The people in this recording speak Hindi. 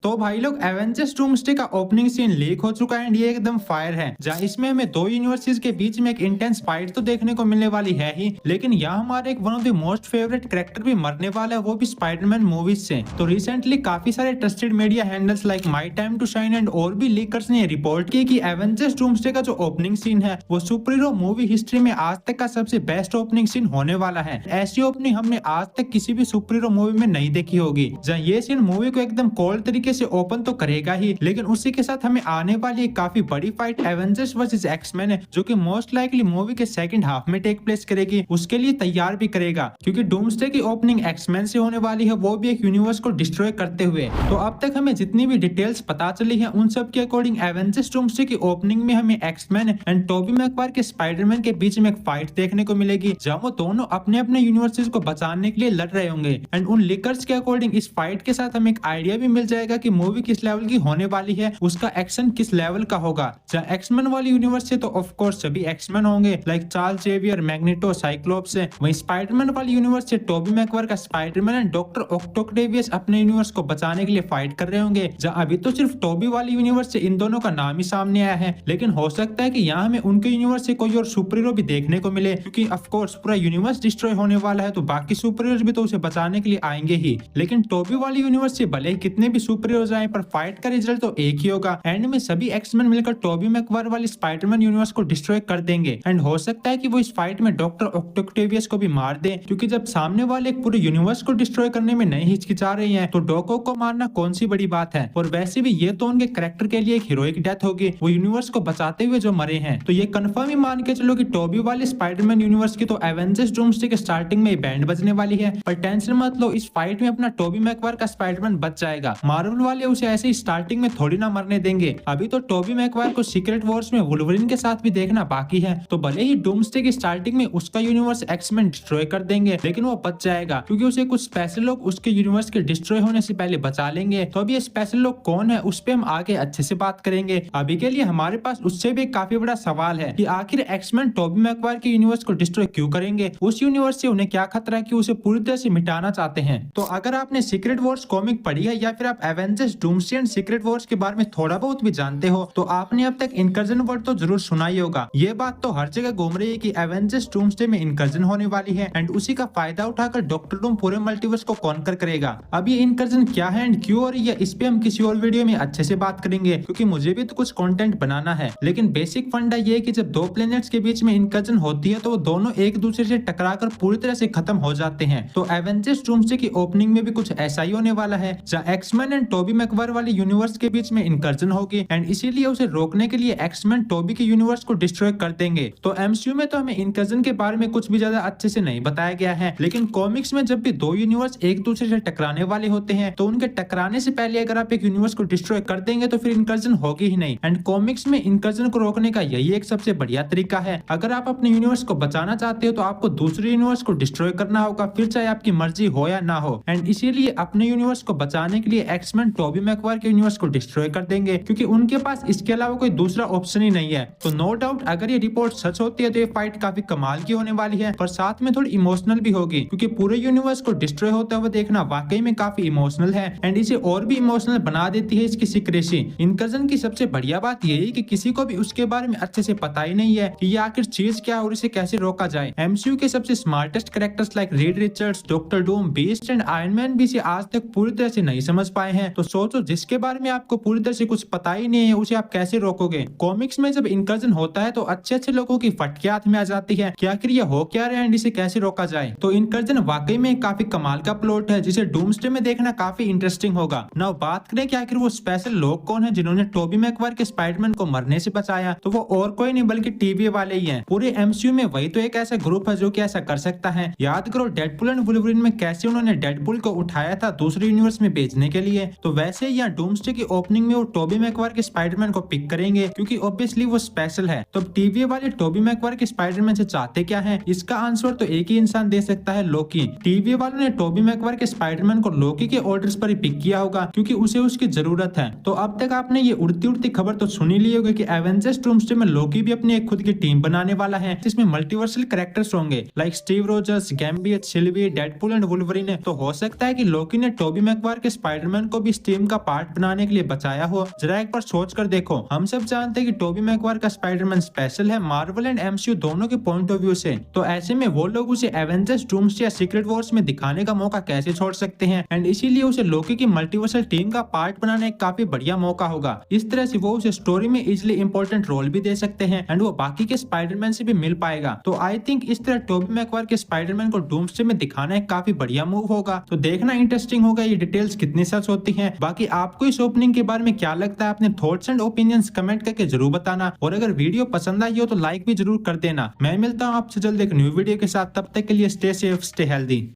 तो भाई लोग एवेंजर्स डूम्सडे का ओपनिंग सीन लीक हो चुका है एंड ये एकदम फायर है, जहां इसमें हमें दो यूनिवर्सिटीज के बीच में एक इंटेंस फाइट तो देखने को मिलने वाली है ही, लेकिन यहाँ हमारे एक one of the most favourite character भी मरने वाला है, वो भी स्पाइडरमैन मूवीज से। तो रिसेंटली काफी सारे trusted media handles like my time to shine and और भी लीकर्स ने रिपोर्ट की कि एवेंजर्स डूम्सडे का जो ओपनिंग सीन है वो सुपर हीरो मूवी हिस्ट्री में आज तक का सबसे बेस्ट ओपनिंग सीन होने वाला है। ऐसी ओपनिंग हमने आज तक किसी भी सुपर हीरो मूवी में नहीं देखी होगी, जहाँ ये सीन मूवी को एकदम कोल्ड तरीके से ओपन तो करेगा ही, लेकिन उसी के साथ हमें आने वाली एक काफी बड़ी फाइट एवेंजर्स वर्सेस एक्समैन है, जो कि मोस्ट लाइकली मूवी के सेकंड हाफ में टेक प्लेस करेगी, उसके लिए तैयार भी करेगा, क्योंकि डूम्सडे की ओपनिंग एक्समैन से होने वाली है, वो भी एक यूनिवर्स को डिस्ट्रॉय करते हुए। तो अब तक हमें जितनी भी डिटेल्स पता चली है उन सब के अकॉर्डिंग एवेंजर्स डूम्सडे की ओपनिंग में हमें एक्समैन एंड टोबी मैगवायर के स्पाइडरमैन के बीच में एक फाइट देखने को मिलेगी, जहां वो दोनों अपने अपने यूनिवर्सेस को बचाने के लिए लड़ रहे होंगे। एंड उन लीकर्स के अकॉर्डिंग इस फाइट के साथ हमें एक आइडिया भी मिल जाएगा कि मूवी किस लेवल की होने वाली है, उसका एक्शन किस लेवल का होगा। जहाँ एक्समैन वाली यूनिवर्स से तो ऑफ कोर्स सभी एक्समैन होंगे like Charles Xavier, Magneto, Cyclops है। वहीं स्पाइडरमैन वाली यूनिवर्स से टोबी मैगवायर का स्पाइडरमैन एंड डॉक्टर ऑक्टोक्टेवियस अपने यूनिवर्स को बचाने के लिए फाइट कर रहे होंगे। जहाँ अभी तो सिर्फ टोबी वाली यूनिवर्स से इन दोनों का नाम ही सामने आया है, लेकिन हो सकता है कि यहाँ हमें उनके यूनिवर्स से कोई और सुपर हीरो भी देखने को मिले, क्योंकि ऑफ कोर्स पूरा यूनिवर्स डिस्ट्रॉय होने वाला है, तो बाकी सुपर हीरोज भी तो उसे बचाने के लिए आएंगे ही। लेकिन टोबी वाली यूनिवर्स से भले ही कितने भी सुपर हीरोज आए, पर फाइट का रिजल्ट तो एक ही होगा। एंड में सभी एक्समैन मिलकर टोबी मैगवायर वाली स्पाइडरमैन यूनिवर्स को डिस्ट्रॉय कर देंगे। एंड हो सकता है कि वो इस फाइट में डॉक्टर ऑक्टोक्टेवियस को भी मार दे, क्योंकि जब सामने वाले एक पूरे यूनिवर्स को डिस्ट्रॉय करने में नहीं हिचकिचा रहे हैं, तो डॉको को मारना कौन सी बड़ी बात है। और वैसे भी ये तो उनके कैरेक्टर के लिए एक हीरोइक डेथ होगी, वो यूनिवर्स को बचाते हुए जो मरे हैं। तो ये कंफर्म ही मान के चलो कि टोबी वाले स्पाइडरमैन यूनिवर्स की तो एवेंजर्स डूम्सडे के स्टार्टिंग में बैंड बजने वाली है। पर टेंशन मत लो, इस फाइट में अपना टोबी मैगवायर का स्पाइडरमैन बच जाएगा। मार्वल वाले उसे ऐसे ही स्टार्टिंग में थोड़ी ना मरने देंगे। अभी तो टोबी मैगवायर को सीक्रेट वॉर्स में वुल्वरिन के साथ भी देखना बाकी है, तो भले ही डूम्सडे की स्टार्टिंग में उसका यूनिवर्स एक्समैन डिस्ट्रॉय कर देंगे, लेकिन वो बच जाएगा, क्योंकि उसे कुछ स्पेशल लोग उसके यूनिवर्स के डिस्ट्रॉय होने से पहले बचा लेंगे। तो अब ये स्पेशल लोग कौन है उस पे हम आगे अच्छे से बात करेंगे। अभी के लिए हमारे पास उससे भी काफी बड़ा सवाल है कि आखिर एक्समैन टोबी मैगवायर के यूनिवर्स को डिस्ट्रॉय क्यों करेंगे। उस यूनिवर्स से उन्हें क्या खतरा है कि उसे पूरी तरह से मिटाना चाहते हैं। तो अगर आपने सीक्रेट वॉर्स कॉमिक पढ़ी है या फिर आप Avengers doomsday and secret Wars के बारे में थोड़ा बहुत भी जानते हो, तो आपने अब तक इनकर्जन वर्ड तो जरूर सुना ही होगा। ये बात तो हर जगह घूम रही है कि एवेंजर्स डूम्सडे में इनकर्जन होने वाली है एंड उसी का फायदा उठाकर डॉक्टर डूम पूरे मल्टीवर्स को कॉन्कर करेगा। अब ये इनकर्जन क्या है एंड क्यों हो रही है, इस पे हम किसी और वीडियो में अच्छे से बात करेंगे, क्योंकि मुझे भी तो कुछ कंटेंट बनाना है। लेकिन बेसिक फंडा ये है कि जब दो प्लैनेट्स के बीच में इनकर्जन होती है तो वो दोनों एक दूसरे से टकराकर पूरी तरह से खत्म हो जाते हैं। तो एवेंजर्स डूम्सडे की ओपनिंग में भी कुछ ऐसा ही होने वाला है, जहां एक्समैन एंड टोबी मैगवायर वाली यूनिवर्स के बीच में इनकर्जन होगी एंड इसीलिए उसे रोकने के लिए एक्समैन टोबी के यूनिवर्स को डिस्ट्रॉय कर देंगे। तो एमसीयू में तो हमें इनकर्जन के बारे में कुछ भी ज्यादा अच्छे से नहीं बताया गया है, लेकिन कॉमिक्स में जब भी दो यूनिवर्स एक दूसरे से टकराने वाले होते हैं, तो उनके टकराने से पहले अगर आप एक यूनिवर्स को डिस्ट्रॉय कर देंगे तो फिर इनकर्जन होगी ही नहीं। एंड कॉमिक्स में इनकर्जन को रोकने का यही एक सबसे बढ़िया तरीका है। अगर आप अपने यूनिवर्स को बचाना चाहते हो तो आपको दूसरे यूनिवर्स को डिस्ट्रॉय करना होगा, फिर चाहे आपकी मर्जी हो या ना हो। एंड इसीलिए अपने यूनिवर्स को बचाने के लिए एक्समैन टोबी मैगवायर के यूनिवर्स को डिस्ट्रॉय कर देंगे, क्योंकि उनके पास इसके अलावा कोई दूसरा ऑप्शन ही नहीं है। तो नो डाउट अगर ये रिपोर्ट सच होती है तो ये फाइट काफी कमाल की होने वाली है, पर साथ में थोड़ी इमोशनल भी होगी, क्योंकि पूरे यूनिवर्स को डिस्ट्रॉय होता हुआ देखना वाकई में काफी इमोशनल है एंड इसे और भी इमोशनल बना देती है इसकी सीक्रेसी। इनकर्जन की सबसे बढ़िया बात यही है कि किसी को भी उसके बारे में अच्छे से पता ही नहीं है कि ये आखिर चीज क्या है और इसे कैसे रोका जाए। एमसीयू के सबसे smartest characters like Reed Richards, doctor Doom, beast and iron man भी इसे आज तक पूरी तरह से नहीं समझ पाए हैं। तो सोचो, जिसके बारे में आपको पूरी तरह से कुछ पता ही नहीं है उसे आप कैसे रोकोगे। कॉमिक्स में जब इनकर्जन होता है तो अच्छे अच्छे लोगों की फटके हाथ में आ जाती है कि आखिर ये हो क्या रहा है एंड इसे कैसे रोका जाए। तो इनकर्जन वाकई में काफी कमाल का प्लॉट है, जिसे डूम्सडे में देखना काफी इंटरेस्टिंग होगा। नाउ बात करें कि आखिर वो स्पेशल लोग कौन है जिन्होंने टोबी मैगवायर के स्पाइडरमैन को मरने से बचाया, तो वो और कोई नहीं बल्कि टीवी वाले ही हैं। पूरे एमसीयू में वही तो एक ऐसा ग्रुप है जो कि ऐसा कर सकता है। याद करो डेडपुल एंड वुल्वरिन में कैसे उन्होंने डेडपुल को उठाया था दूसरे यूनिवर्स में भेजने के लिए, तो वैसे ही यहाँ डूम्सडे की ओपनिंग में वो टोबी मैगवायर के स्पाइडरमैन को पिक करेंगे, क्योंकि ऑब्वियसली वो स्पेशल है। तो टीवी वाले टोबी मैगवायर के स्पाइडरमैन से चाहते क्या है, इसका आंसर तो एक ही इंसान दे सकता है, लोकी। टीवी वालों ने टोबी मैगवायर के स्पाइडरमैन को लोकी के ऑर्डर्स पर ही पिक किया होगा, क्योंकि उसे उसकी जरूरत है। तो अब तक आपने ये उड़ती उड़ती खबर तो सुनी ली होगी कि एवेंजर्स डूम्सडे में लोकी भी अपनी एक खुद की टीम बनाने वाला है, जिसमें मल्टीवर्सल कैरेक्टर्स होंगे like Steve Rogers, Gambit, Sylvie, Deadpool and Wolverine. तो हो सकता है कि लोकी ने टोबी मैगवायर के स्पाइडरमैन को भी भी इस टीम का पार्ट बनाने के लिए बचाया हो। जरा एक बार सोच कर देखो, हम सब जानते हैं कि टोबी मैगवायर का स्पाइडरमैन स्पेशल है मार्वल एंड एमसीयू दोनों के पॉइंट ऑफ व्यू से, तो ऐसे में वो लोग उसे एवेंजर्स, डूम्सडे या सीक्रेट वॉर्स में दिखाने का मौका कैसे छोड़ सकते हैं। एंड इसीलिए उसे लोकी की मल्टीवर्सल टीम का पार्ट बनाना एक काफी बढ़िया मौका होगा। इस तरह से वो उसे स्टोरी में इजिली इंपॉर्टेंट रोल भी दे सकते हैं एंड वो बाकी के स्पाइडरमैन से भी मिल पाएगा। तो आई थिंक इस तरह टोबी मैगवायर के स्पाइडरमैन को डूम्सडे में दिखाना एक काफी बढ़िया मूव होगा। तो देखना इंटरेस्टिंग होगा ये डिटेल्स कितनी सच होती हैं। बाकी आपको इस ओपनिंग के बारे में क्या लगता है, अपने थॉट्स एंड ओपिनियंस कमेंट करके जरूर बताना, और अगर वीडियो पसंद आई हो तो लाइक भी जरूर कर देना। मैं मिलता हूँ आपसे जल्द एक न्यू वीडियो के साथ, तब तक के लिए स्टे सेफ, स्टे हेल्दी।